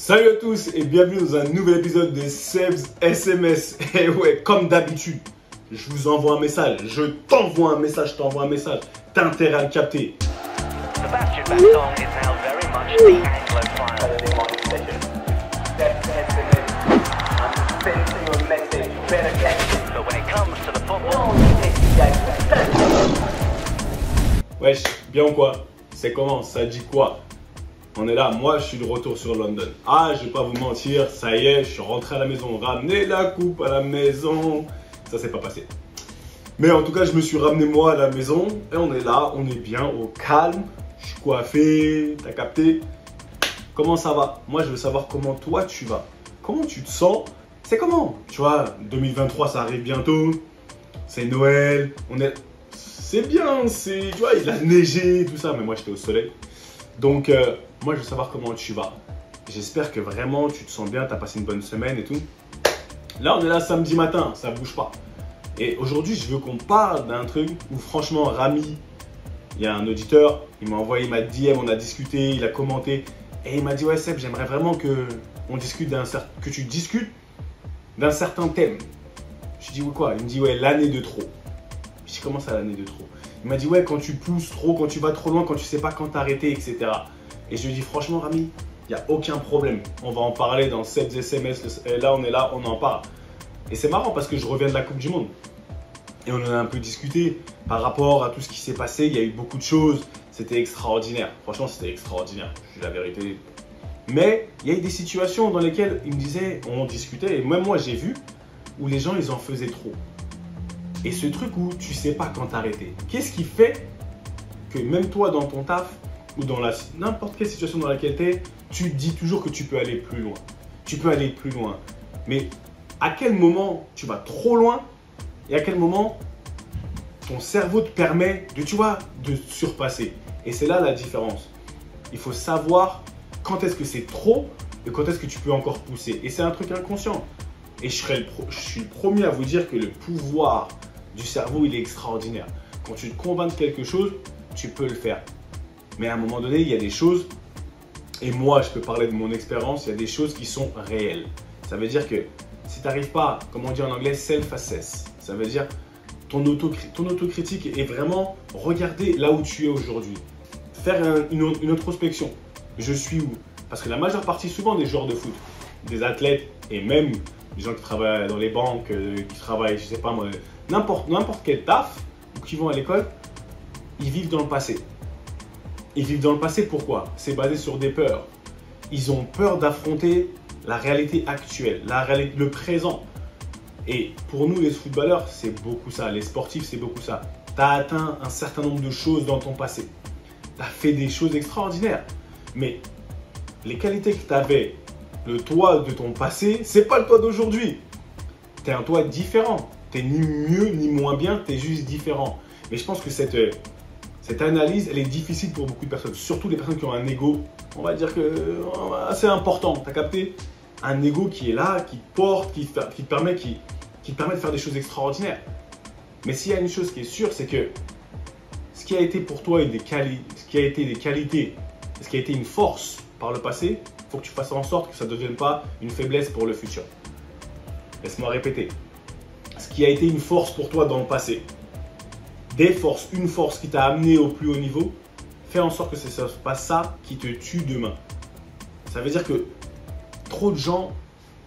Salut à tous et bienvenue dans un nouvel épisode de Seb's SMS. Et ouais, comme d'habitude, je vous envoie un message, je t'envoie un message, t'as intérêt à le capter. Sebastian Vettel is now very much the Anglophile. But when it comes to the football, Wesh, bien ou quoi? C'est comment? Ça dit quoi? On est là, moi je suis de retour sur London. Ah, je vais pas vous mentir, ça y est, je suis rentré à la maison, ramener la coupe à la maison. Ça s'est pas passé. Mais en tout cas, je me suis ramené moi à la maison et on est là, on est bien, au calme. Je suis coiffé, t'as capté? Comment ça va? Moi je veux savoir comment toi tu vas. Comment tu te sens? C'est comment? Tu vois, 2023 ça arrive bientôt. C'est Noël, c'est bien, tu vois, il a neigé, tout ça, mais moi j'étais au soleil. Donc, moi je veux savoir comment tu vas. J'espère que vraiment tu te sens bien, tu as passé une bonne semaine et tout. Là, on est là samedi matin, ça bouge pas. Et aujourd'hui, je veux qu'on parle d'un truc où franchement, Rami, il y a un auditeur, il m'a envoyé, il m'a DM, on a discuté, il a commenté. Et il m'a dit, ouais Seb, j'aimerais vraiment que tu discutes d'un certain thème. Je dis, ouais quoi? Il me dit, ouais, l'année de trop. Je dis, comment ça l'année de trop? Il m'a dit, ouais, quand tu pousses trop, quand tu vas trop loin, quand tu sais pas quand t'arrêter, etc. Et je lui ai dit, franchement, Rami, il n'y a aucun problème. On va en parler dans Seb's SMS. Là, on est là, on en parle. Et c'est marrant parce que je reviens de la Coupe du Monde. Et on en a un peu discuté par rapport à tout ce qui s'est passé. Il y a eu beaucoup de choses. C'était extraordinaire. Franchement, c'était extraordinaire. Je dis la vérité. Mais il y a eu des situations dans lesquelles il me disait, on discutait, et même moi, j'ai vu où les gens, ils en faisaient trop. Et ce truc où tu sais pas quand t'arrêter, qu'est-ce qui fait que même toi dans ton taf ou dans n'importe quelle situation dans laquelle tu es, tu te dis toujours que tu peux aller plus loin. Tu peux aller plus loin. Mais à quel moment tu vas trop loin et à quel moment ton cerveau te permet de, tu vois, de surpasser. Et c'est là la différence. Il faut savoir quand est-ce que c'est trop et quand est-ce que tu peux encore pousser. Et c'est un truc inconscient. Et je suis le premier à vous dire que le pouvoir du cerveau, il est extraordinaire. Quand tu te convaincs de quelque chose, tu peux le faire. Mais à un moment donné, il y a des choses, et moi, je peux parler de mon expérience, il y a des choses qui sont réelles. Ça veut dire que si tu n'arrives pas, comme on dit en anglais, self-assess, ça veut dire ton autocritique est vraiment regarder là où tu es aujourd'hui. Faire une introspection. Je suis où? Parce que la majeure partie, souvent, des joueurs de foot, des athlètes et même des gens qui travaillent dans les banques, qui travaillent, je sais pas moi, n'importe quel taf, ou qui vont à l'école, ils vivent dans le passé. Ils vivent dans le passé, pourquoi? C'est basé sur des peurs. Ils ont peur d'affronter la réalité actuelle, le présent. Et pour nous, les footballeurs, c'est beaucoup ça. Les sportifs, c'est beaucoup ça. Tu as atteint un certain nombre de choses dans ton passé. Tu as fait des choses extraordinaires. Mais les qualités que tu avais, le toi de ton passé, c'est pas le toi d'aujourd'hui. Tu es un toi différent. Tu es ni mieux ni moins bien, tu es juste différent. Mais je pense que cette analyse, elle est difficile pour beaucoup de personnes. Surtout les personnes qui ont un ego, on va dire que assez important. Tu as capté? Un ego qui est là, qui te porte, qui te permet de faire des choses extraordinaires. Mais s'il y a une chose qui est sûre, c'est que ce qui a été pour toi ce qui a été des qualités, ce qui a été une force par le passé, il faut que tu fasses en sorte que ça ne devienne pas une faiblesse pour le futur. Laisse-moi répéter. Ce qui a été une force pour toi dans le passé, une force qui t'a amené au plus haut niveau, fais en sorte que ce ne soit pas ça qui te tue demain. Ça veut dire que trop de gens,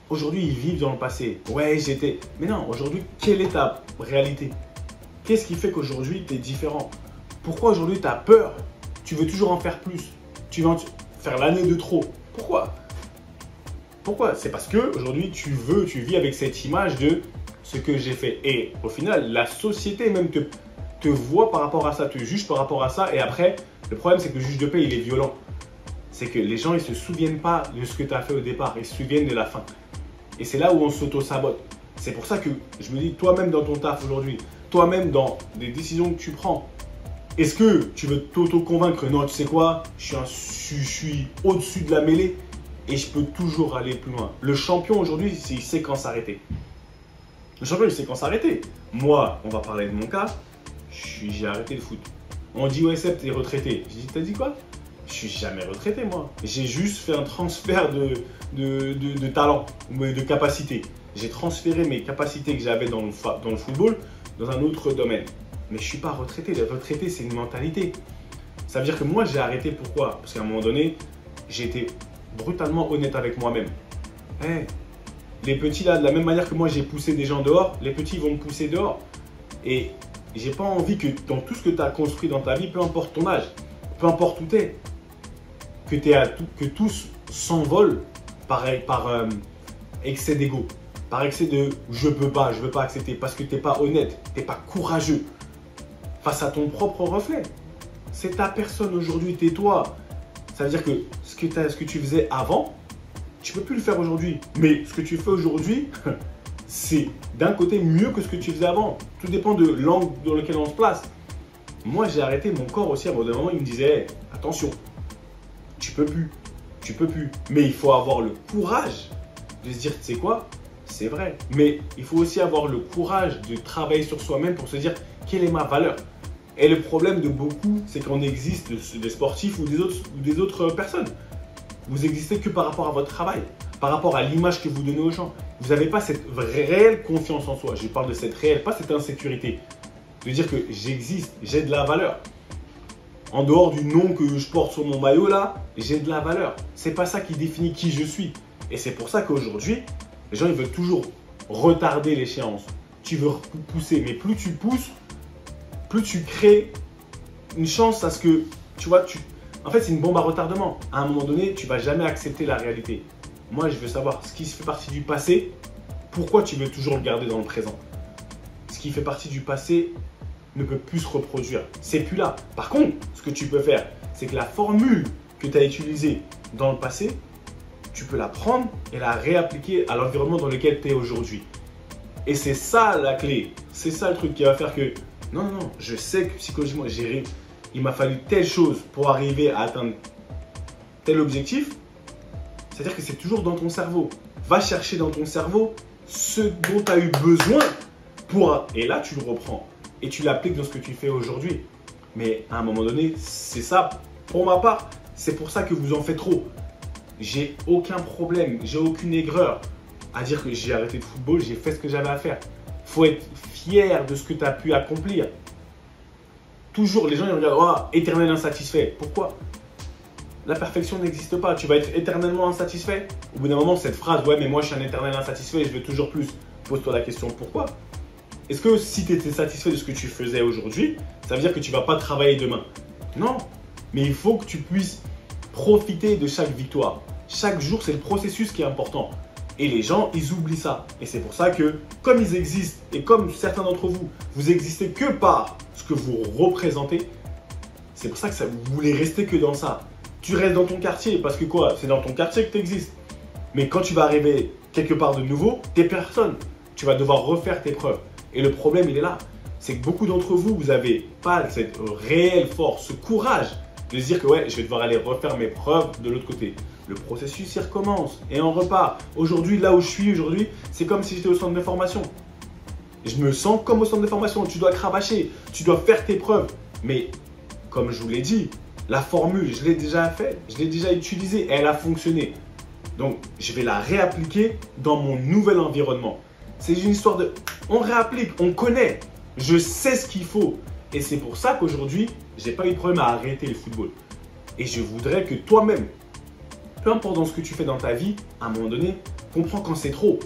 aujourd'hui, ils vivent dans le passé. Ouais, j'étais... Mais non, aujourd'hui, quelle est ta réalité? Qu'est-ce qui fait qu'aujourd'hui, tu es différent? Pourquoi aujourd'hui, tu as peur? Tu veux toujours en faire plus. Tu veux faire l'année de trop. Pourquoi? C'est parce que aujourd'hui tu vis avec cette image de ce que j'ai fait. Et au final, la société même te voit par rapport à ça, te juge par rapport à ça. Et après, le problème, c'est que le juge de paix, il est violent. C'est que les gens, ils ne se souviennent pas de ce que tu as fait au départ. Ils se souviennent de la fin. Et c'est là où on s'auto-sabote. C'est pour ça que je me dis, toi-même dans ton taf aujourd'hui, toi-même dans les décisions que tu prends, est-ce que tu veux t'auto-convaincre? Non, tu sais quoi, je suis au-dessus de la mêlée et je peux toujours aller plus loin. Le champion aujourd'hui, il sait quand s'arrêter. Le champion, il sait quand s'arrêter. Moi, on va parler de mon cas, j'ai arrêté le foot. On dit, ouais, Seb, t'es retraité. J'ai dit, t'as dit quoi? Je suis jamais retraité, moi. J'ai juste fait un transfert de talent, de capacité. J'ai transféré mes capacités que j'avais dans le football dans un autre domaine. Mais je ne suis pas retraité. Les retraités, c'est une mentalité. Ça veut dire que moi, j'ai arrêté. Pourquoi? Parce qu'à un moment donné, j'ai été brutalement honnête avec moi-même. Hey, les petits, là, de la même manière que moi, j'ai poussé des gens dehors, les petits vont me pousser dehors. Et j'ai pas envie que dans tout ce que tu as construit dans ta vie, peu importe ton âge, peu importe où tu es, que tous s'envolent par excès d'ego, par excès de je veux pas accepter parce que tu n'es pas honnête, tu n'es pas courageux face à ton propre reflet. C'est ta personne aujourd'hui, tais-toi. Ça veut dire que ce que tu faisais avant, tu ne peux plus le faire aujourd'hui. Mais ce que tu fais aujourd'hui, c'est d'un côté mieux que ce que tu faisais avant. Tout dépend de l'angle dans lequel on se place. Moi, j'ai arrêté mon corps aussi à un moment, il me disait hey, attention, tu peux plus. Mais il faut avoir le courage de se dire, tu sais quoi, c'est vrai. Mais il faut aussi avoir le courage de travailler sur soi-même pour se dire, quelle est ma valeur? Et le problème de beaucoup, c'est qu'on existe des sportifs ou des autres personnes. Vous existez que par rapport à votre travail, par rapport à l'image que vous donnez aux gens. Vous n'avez pas cette réelle confiance en soi. Je parle de cette réelle, pas cette insécurité. De dire que j'existe, j'ai de la valeur. En dehors du nom que je porte sur mon maillot là, j'ai de la valeur. C'est pas ça qui définit qui je suis. Et c'est pour ça qu'aujourd'hui, les gens ils veulent toujours retarder l'échéance. Tu veux pousser, mais plus tu pousses, plus tu crées une chance à ce que, tu vois, en fait c'est une bombe à retardement. À un moment donné, tu vas jamais accepter la réalité. Moi, je veux savoir ce qui fait partie du passé, pourquoi tu veux toujours le garder dans le présent. Ce qui fait partie du passé ne peut plus se reproduire. C'est plus là. Par contre, ce que tu peux faire, c'est que la formule que tu as utilisée dans le passé, tu peux la prendre et la réappliquer à l'environnement dans lequel tu es aujourd'hui. Et c'est ça la clé. C'est ça le truc qui va faire que non, je sais que psychologiquement, il m'a fallu telle chose pour arriver à atteindre tel objectif. C'est-à-dire que c'est toujours dans ton cerveau. Va chercher dans ton cerveau ce dont tu as eu besoin pour... Et là, tu le reprends et tu l'appliques dans ce que tu fais aujourd'hui. Mais à un moment donné, c'est ça. Pour ma part, c'est pour ça que vous en faites trop. J'ai aucun problème, j'ai aucune aigreur à dire que j'ai arrêté le football, j'ai fait ce que j'avais à faire. Il faut être fier de ce que tu as pu accomplir. Toujours, les gens ils regardent, oh, éternel insatisfait. Pourquoi? La perfection n'existe pas. Tu vas être éternellement insatisfait. Au bout d'un moment, cette phrase, ouais, mais moi je suis un éternel insatisfait et je veux toujours plus. Pose-toi la question, pourquoi? Est-ce que si tu étais satisfait de ce que tu faisais aujourd'hui, ça veut dire que tu ne vas pas travailler demain? Non, mais il faut que tu puisses profiter de chaque victoire. Chaque jour, c'est le processus qui est important. Et les gens, ils oublient ça. Et c'est pour ça que, comme ils existent, et comme certains d'entre vous, vous existez que par ce que vous représentez, c'est pour ça que vous voulez rester que dans ça. Tu restes dans ton quartier, parce que quoi? C'est dans ton quartier que tu existes. Mais quand tu vas arriver quelque part de nouveau, t'es personne. Tu vas devoir refaire tes preuves. Et le problème, il est là. C'est que beaucoup d'entre vous, vous n'avez pas cette réelle force, ce courage de se dire que ouais, je vais devoir aller refaire mes preuves de l'autre côté. Le processus, il recommence et on repart. Aujourd'hui, là où je suis aujourd'hui, c'est comme si j'étais au centre de formation. Je me sens comme au centre de formation. Tu dois cravacher, tu dois faire tes preuves. Mais comme je vous l'ai dit, la formule, je l'ai déjà faite, je l'ai déjà utilisée et elle a fonctionné. Donc, je vais la réappliquer dans mon nouvel environnement. C'est une histoire de... On réapplique, on connaît. Je sais ce qu'il faut. Et c'est pour ça qu'aujourd'hui, je n'ai pas eu de problème à arrêter le football. Et je voudrais que toi-même, peu importe dans ce que tu fais dans ta vie, à un moment donné, comprends quand c'est trop.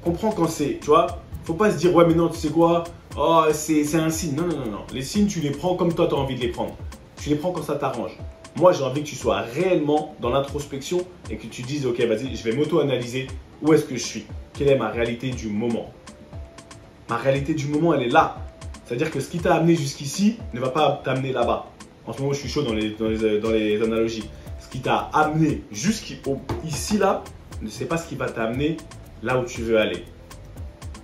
Comprends quand c'est, tu vois, faut pas se dire, ouais, mais non, tu sais quoi, oh, c'est un signe. Non. Les signes, tu les prends comme toi, tu as envie de les prendre. Tu les prends quand ça t'arrange. Moi, j'ai envie que tu sois réellement dans l'introspection et que tu dises, ok, vas-y, je vais m'auto-analyser. Où est-ce que je suis? Quelle est ma réalité du moment? Ma réalité du moment, elle est là. C'est-à-dire que ce qui t'a amené jusqu'ici ne va pas t'amener là-bas. En ce moment, je suis chaud dans les analogies. Ce qui t'a amené jusqu'ici là, ne sais pas ce qui va t'amener là où tu veux aller.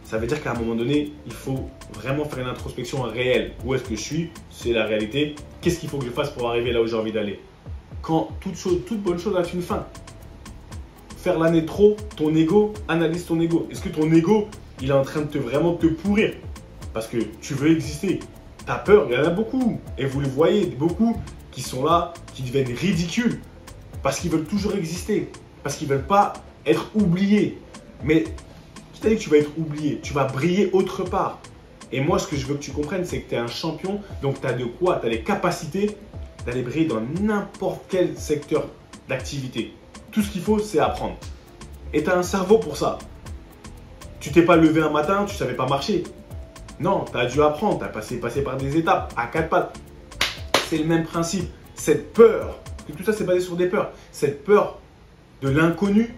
Ça veut dire qu'à un moment donné, il faut vraiment faire une introspection réelle. Où est-ce que je suis? C'est la réalité. Qu'est-ce qu'il faut que je fasse pour arriver là où j'ai envie d'aller? Quand toute bonne chose a une fin. Faire l'année trop, ton ego, analyse ton ego. Est-ce que ton ego, il est en train de vraiment te pourrir? Parce que tu veux exister. Tu as peur, il y en a beaucoup. Et vous le voyez, beaucoup, qui sont là, qui deviennent ridicules parce qu'ils veulent toujours exister, parce qu'ils ne veulent pas être oubliés. Mais qui t'a dit que tu vas être oublié? Tu vas briller autre part. Et moi, ce que je veux que tu comprennes, c'est que tu es un champion, donc tu as de quoi? Tu as les capacités d'aller briller dans n'importe quel secteur d'activité. Tout ce qu'il faut, c'est apprendre. Et tu as un cerveau pour ça. Tu t'es pas levé un matin, tu savais pas marcher. Non, tu as dû apprendre, tu as passé par des étapes à 4 pattes. C'est le même principe. Cette peur, que tout ça c'est basé sur des peurs, cette peur de l'inconnu,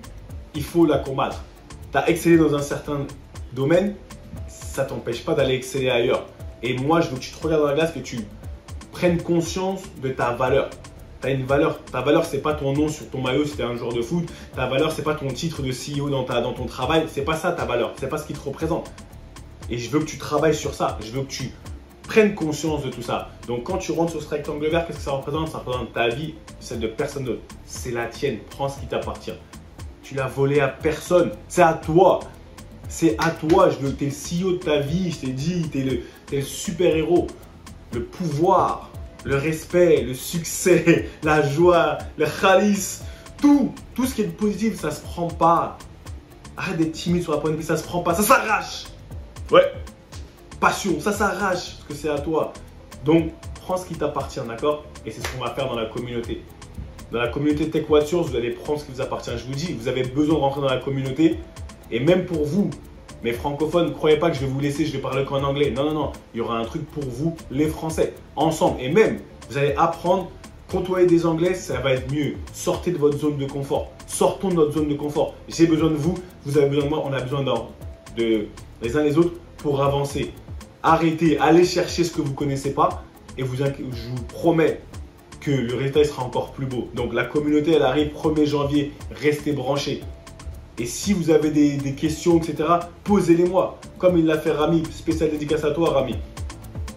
il faut la combattre. Tu as excellé dans un certain domaine, ça ne t'empêche pas d'aller exceller ailleurs. Et moi, je veux que tu te regardes dans la glace, que tu prennes conscience de ta valeur. Tu as une valeur. Ta valeur, ce n'est pas ton nom sur ton maillot si tu es un joueur de foot. Ta valeur, ce n'est pas ton titre de CEO dans ton travail. Ce n'est pas ça ta valeur. Ce n'est pas ce qui te représente. Et je veux que tu travailles sur ça. Je veux que tu prennes conscience de tout ça. Donc, quand tu rentres sur ce rectangle vert, qu'est-ce que ça représente? Ça représente ta vie, celle de personne d'autre. C'est la tienne. Prends ce qui t'appartient. Tu l'as volé à personne. C'est à toi. C'est à toi. Je veux que tu es le CEO de ta vie. Je t'ai dit, tu es le super-héros. Le pouvoir, le respect, le succès, la joie, le khalis, tout ce qui est positif, ça se prend pas. Arrête d'être timide sur la pointe de pied, ça se prend pas, ça s'arrache. Ouais, passion, ça s'arrache parce que c'est à toi. Donc, prends ce qui t'appartient, d'accord? Et c'est ce qu'on va faire dans la communauté. Dans la communauté Tech What Yours, vous allez prendre ce qui vous appartient. Je vous dis, vous avez besoin de rentrer dans la communauté. Et même pour vous, mes francophones, ne croyez pas que je vais vous laisser, je vais parler qu'en anglais. Non, non, non. Il y aura un truc pour vous, les Français, ensemble. Et même, vous allez apprendre, côtoyer des Anglais, ça va être mieux. Sortez de votre zone de confort. Sortons de notre zone de confort. J'ai besoin de vous, vous avez besoin de moi, on a besoin de les uns les autres pour avancer. Arrêtez, allez chercher ce que vous ne connaissez pas et je vous promets que le résultat sera encore plus beau. Donc la communauté, elle arrive 1er janvier. Restez branchés. Et si vous avez des questions, etc., posez-les-moi. Comme il l'a fait Rami, spécial dédicace à toi, Rami.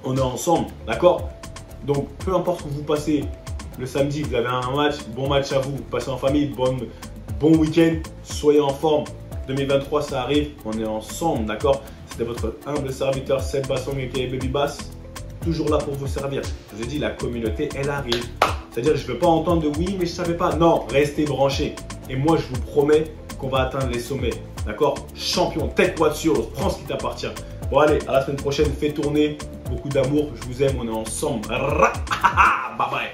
On est ensemble, d'accord? Donc, peu importe où vous passez le samedi, vous avez un match, bon match à vous, vous passez en famille, bon week-end, soyez en forme. 2023, ça arrive, on est ensemble, d'accord? C'était votre humble serviteur, Seb Bassong et Baby Bass. Toujours là pour vous servir. Je vous ai dit, la communauté, elle arrive. C'est-à-dire, je ne veux pas entendre de oui, mais je ne savais pas. Non, restez branchés. Et moi, je vous promets qu'on va atteindre les sommets. D'accord? Champion, Tech What Yours, prends ce qui t'appartient. Bon, allez, à la semaine prochaine, fais tourner. Beaucoup d'amour, je vous aime, on est ensemble. Bye bye.